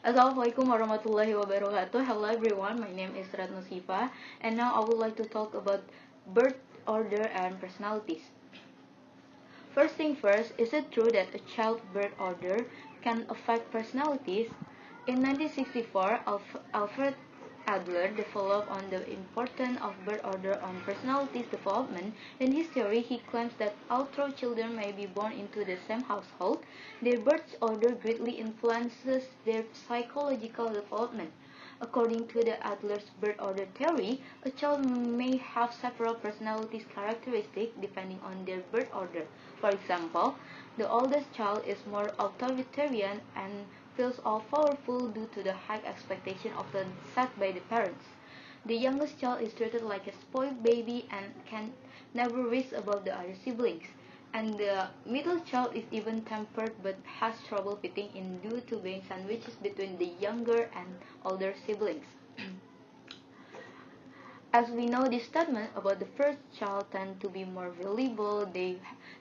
Assalamualaikum warahmatullahi wabarakatuh. Hello everyone, my name is Retno Shifa, and now I would like to talk about birth order and personalities. First thing first, is it true that a child's birth order can affect personalities? In 1964, Alfred Adler developed on the importance of birth order on personality's development. In his theory, he claims that although children may be born into the same household, their birth order greatly influences their psychological development. According to the Adler's birth order theory, a child may have several personality characteristics depending on their birth order. For example, the oldest child is more authoritarian and feels all-powerful due to the high expectation often set by the parents. The youngest child is treated like a spoiled baby and can never rise above the other siblings. And the middle child is even tempered but has trouble fitting in due to being sandwiched between the younger and older siblings. As we know, this statement about the first child tend to be more valuable. They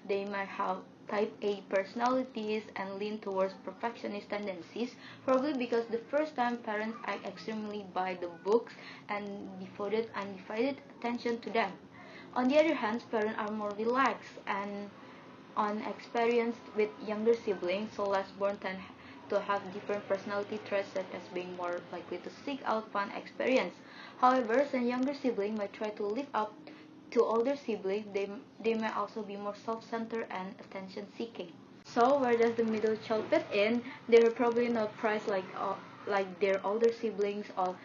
might have type A personalities and lean towards perfectionist tendencies, probably because the first time parents act extremely by the books and devoted undivided attention to them. On the other hand, parents are more relaxed and unexperienced with younger siblings, so less born tend to have different personality traits such as being more likely to seek out fun experience. However, some younger siblings might try to live up to older siblings. They may also be more self-centered and attention-seeking. So, where does the middle child fit in? They're probably not prized like their older siblings or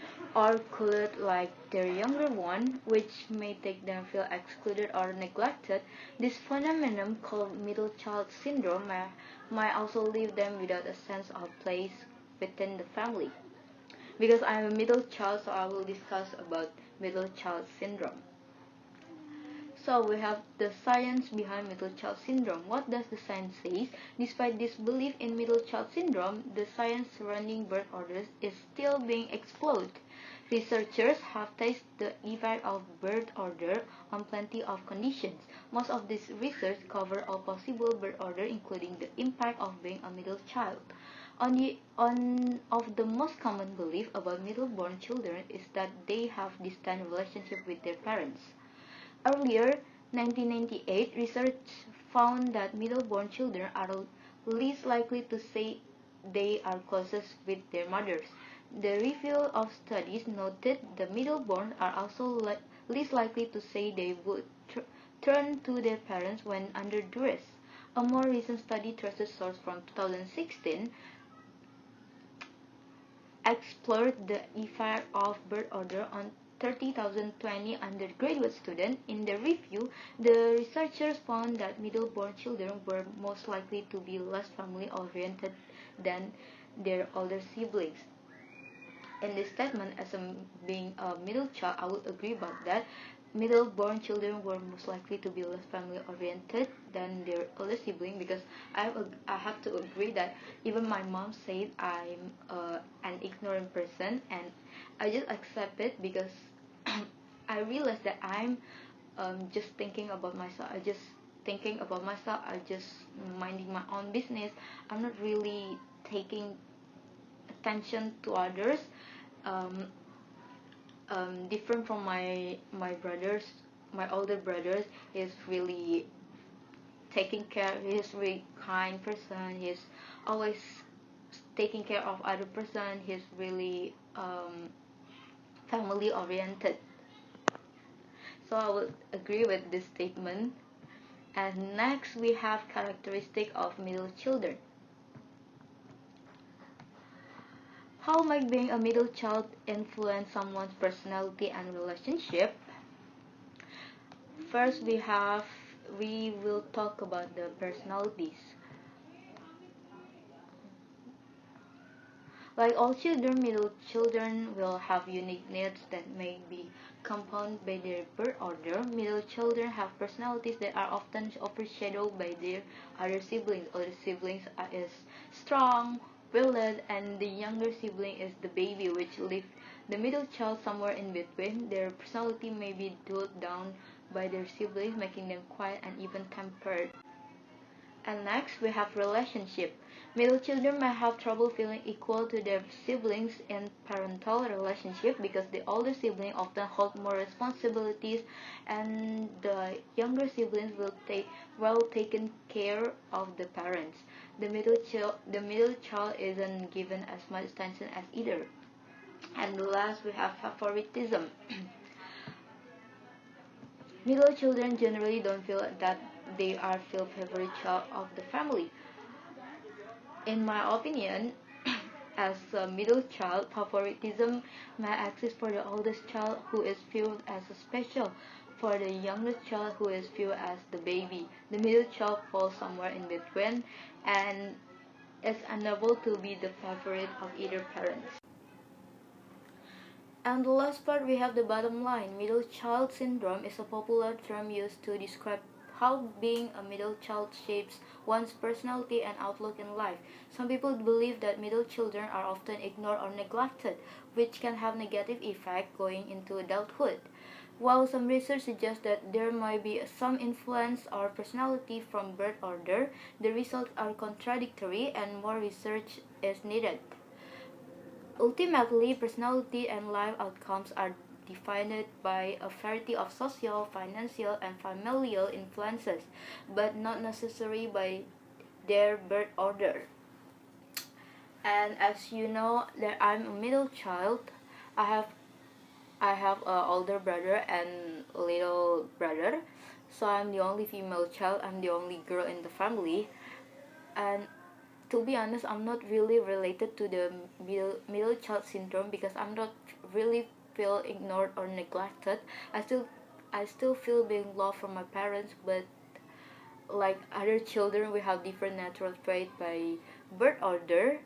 colored like their younger one, which may make them feel excluded or neglected. This phenomenon called middle child syndrome might also leave them without a sense of place within the family. Because I'm a middle child, so I will discuss about middle child syndrome. So we have the science behind middle child syndrome. What does the science say? Despite this belief in middle child syndrome, the science surrounding birth orders is still being explored. Researchers have tested the effect of birth order on plenty of conditions. Most of this research covers all possible birth order, including the impact of being a middle child. One of the most common belief about middle-born children is that they have distant relationship with their parents. Earlier, 1998, research found that middle-born children are least likely to say they are closest with their mothers. The review of studies noted the middle-born are also least likely to say they would turn to their parents when under duress. A more recent study, trusted source from 2016, explored the effect of birth order on 30,020 undergraduate students. In the review, the researchers found that middle-born children were most likely to be less family-oriented than their older siblings. In this statement, as being a middle child, I would agree about that. Middle-born children were most likely to be less family-oriented than their older sibling, because I have to agree that even my mom said I'm an ignorant person, and I just accept it because I realized that I'm just thinking about myself. I just minding my own business. I'm not really taking attention to others. Um, Different from my brothers, my older brothers is really taking care. He's really kind person. He's always taking care of other person. He's really family oriented. So I would agree with this statement. And next we have characteristic of middle children. How might being a middle child influence someone's personality and relationship? First, we will talk about the personalities. Like all children, middle children will have unique needs that may be compounded by their birth order. Middle children have personalities that are often overshadowed by their other siblings. Older siblings is strong, willed, and the younger sibling is the baby, which leaves the middle child somewhere in between. Their personality may be dulled down by their siblings, making them quiet and even tempered. And next, we have relationship. Middle children may have trouble feeling equal to their siblings in parental relationship because the older sibling often hold more responsibilities and the younger siblings will take well taken care of the parents. The middle child isn't given as much attention as either. And last we have favoritism. Middle children generally don't feel that they are feel favorite child of the family. In my opinion, as a middle child, favoritism may exist for the oldest child who is viewed as a special, for the youngest child who is viewed as the baby. The middle child falls somewhere in between and is unable to be the favorite of either parent. And the last part, we have the bottom line. Middle child syndrome is a popular term used to describe how being a middle child shapes one's personality and outlook in life. Some people believe that middle children are often ignored or neglected, which can have negative effect going into adulthood. While some research suggests that there might be some influence or personality from birth order, the results are contradictory and more research is needed. Ultimately, personality and life outcomes are defined by a variety of social, financial, and familial influences, but not necessarily by their birth order. And as you know, that I'm a middle child, I have I have a older brother and a little brother, so I'm the only female child. I'm the only girl in the family, and to be honest, I'm not really related to the middle child syndrome because I'm not really feel ignored or neglected. I still I still feel being loved from my parents, but like other children, we have different natural traits by birth order.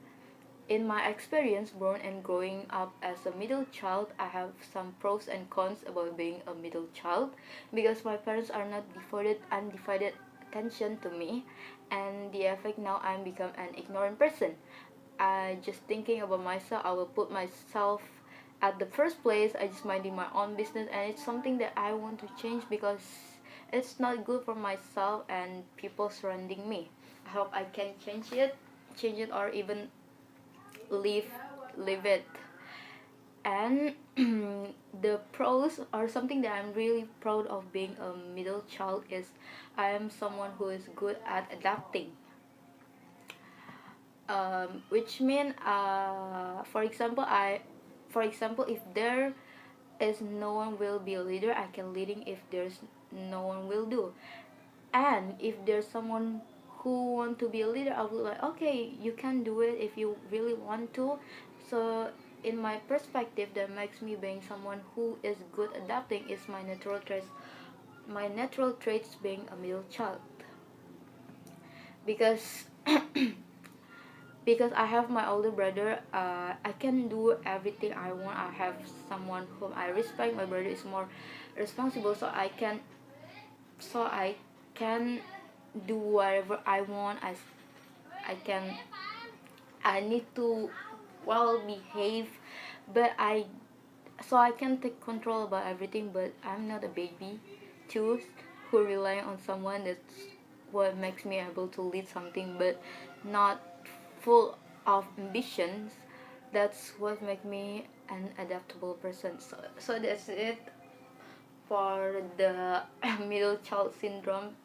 In my experience, born and growing up as a middle child, I have some pros and cons about being a middle child because my parents are not devoted undivided attention to me, and the effect now I'm become an ignorant person. I just thinking about myself, I will put myself at the first place. I just minding my own business, and it's something that I want to change because it's not good for myself and people surrounding me. I hope I can change it or even leave leave it. And the pros or something that I'm really proud of being a middle child is I am someone who is good at adapting, which mean for example if there is no one will be a leader, I can leading if there's no one will do. And if there's someone who want to be a leader, I will like, okay, you can do it if you really want to. So in my perspective, that makes me being someone who is good adapting is my natural traits being a middle child, because because I have my older brother, I can do everything I want. I have someone whom I respect. My brother is more responsible, so I can do whatever I want. I can I need to well behave, but I can take control about everything. But I'm not a baby too who rely on someone. That's what makes me able to lead something, but not full of ambitions. That's what make me an adaptable person. So that's it for the middle child syndrome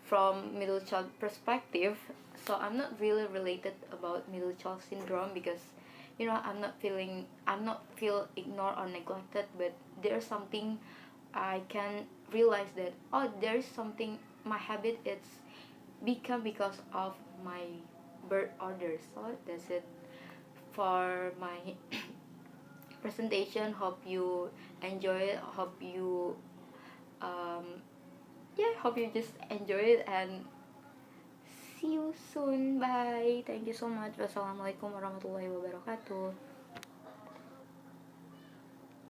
from middle child perspective. So I'm not really related about middle child syndrome because I'm not feel ignored or neglected, but there's something I can realize that, oh, there is something my habit it's become because of my birth order. So that's it for my presentation. Hope you enjoy it. Um hope you just enjoy it, and see you soon. Bye. Thank you so much. Wassalamualaikum warahmatullahi wabarakatuh.